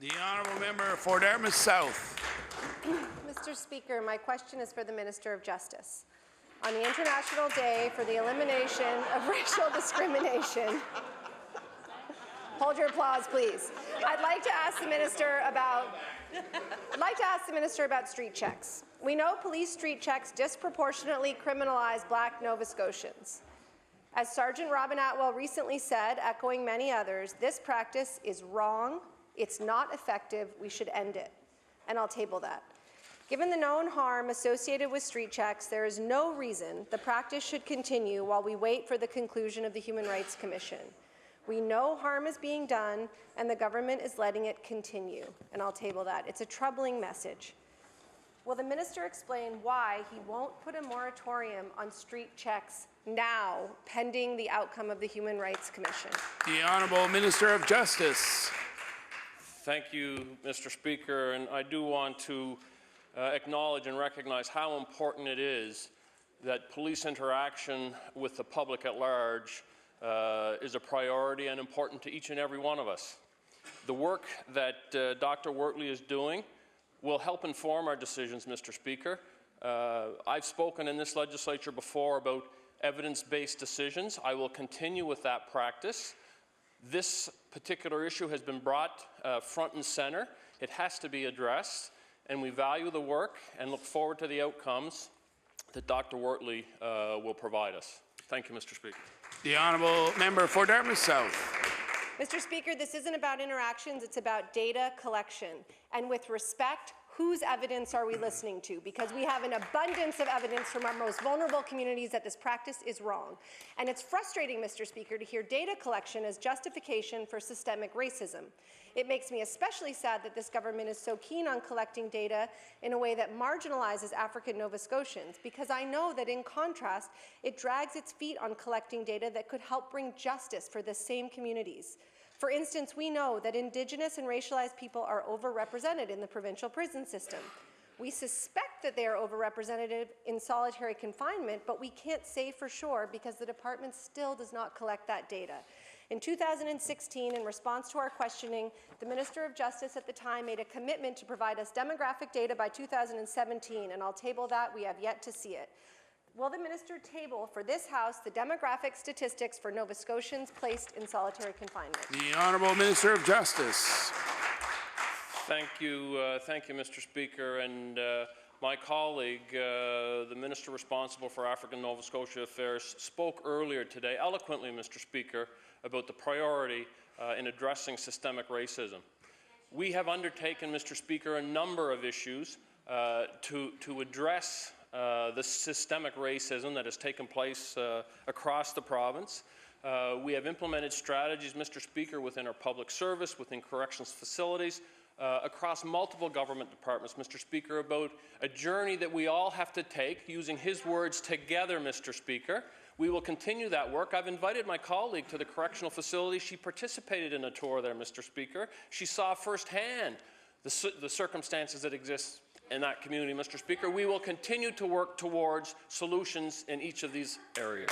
The honourable member for Dartmouth South. Mr. Speaker, my question is for the Minister of Justice. On the International Day for the Elimination of Racial Discrimination, hold your applause, please. I'd like to ask the Minister about street checks. We know police street checks disproportionately criminalize Black Nova Scotians. As Sergeant Robin Atwell recently said, echoing many others, this practice is wrong, it's not effective, we should end it. And I'll table that. Given the known harm associated with street checks, there is no reason the practice should continue while we wait for the conclusion of the Human Rights Commission. We know harm is being done, and the government is letting it continue. And I'll table that. It's a troubling message. Will the minister explain why he won't put a moratorium on street checks now, pending the outcome of the Human Rights Commission? The Honourable Minister of Justice. Thank you, Mr. Speaker, and I do want to acknowledge and recognize how important it is that police interaction with the public at large is a priority and important to each and every one of us. The work that Dr. Wortley is doing will help inform our decisions, Mr. Speaker. I've spoken in this legislature before about evidence-based decisions. I will continue with that practice. This particular issue has been brought front and center. It has to be addressed, and we value the work and look forward to the outcomes that Dr. Wortley will provide us. Thank you, Mr. Speaker. The honourable member for Dartmouth South. Mr. Speaker, this isn't about interactions, it's about data collection. And with respect, whose evidence are we listening to? Because we have an abundance of evidence from our most vulnerable communities that this practice is wrong. And it's frustrating, Mr. Speaker, to hear data collection as justification for systemic racism. It makes me especially sad that this government is so keen on collecting data in a way that marginalizes African Nova Scotians, because I know that in contrast, it drags its feet on collecting data that could help bring justice for the same communities. For instance, we know that Indigenous and racialized people are overrepresented in the provincial prison system. We suspect that they are overrepresented in solitary confinement, but we can't say for sure because the department still does not collect that data. In 2016, in response to our questioning, the Minister of Justice at the time made a commitment to provide us demographic data by 2017, and I'll table that. We have yet to see it. Will the minister table for this House the demographic statistics for Nova Scotians placed in solitary confinement? The Honourable Minister of Justice. Thank you, Mr. Speaker. And my colleague, the Minister responsible for African Nova Scotia Affairs, spoke earlier today eloquently, Mr. Speaker, about the priority in addressing systemic racism. We have undertaken, Mr. Speaker, a number of issues to address the systemic racism that has taken place across the province. We have implemented strategies, Mr. Speaker, within our public service, within corrections facilities, across multiple government departments, Mr. Speaker, about a journey that we all have to take, using his words, together, Mr. Speaker. We will continue that work. I've invited my colleague to the correctional facility. She participated in a tour there, Mr. Speaker. She saw firsthand the circumstances that exist in that community, Mr. Speaker. We will continue to work towards solutions in each of these areas.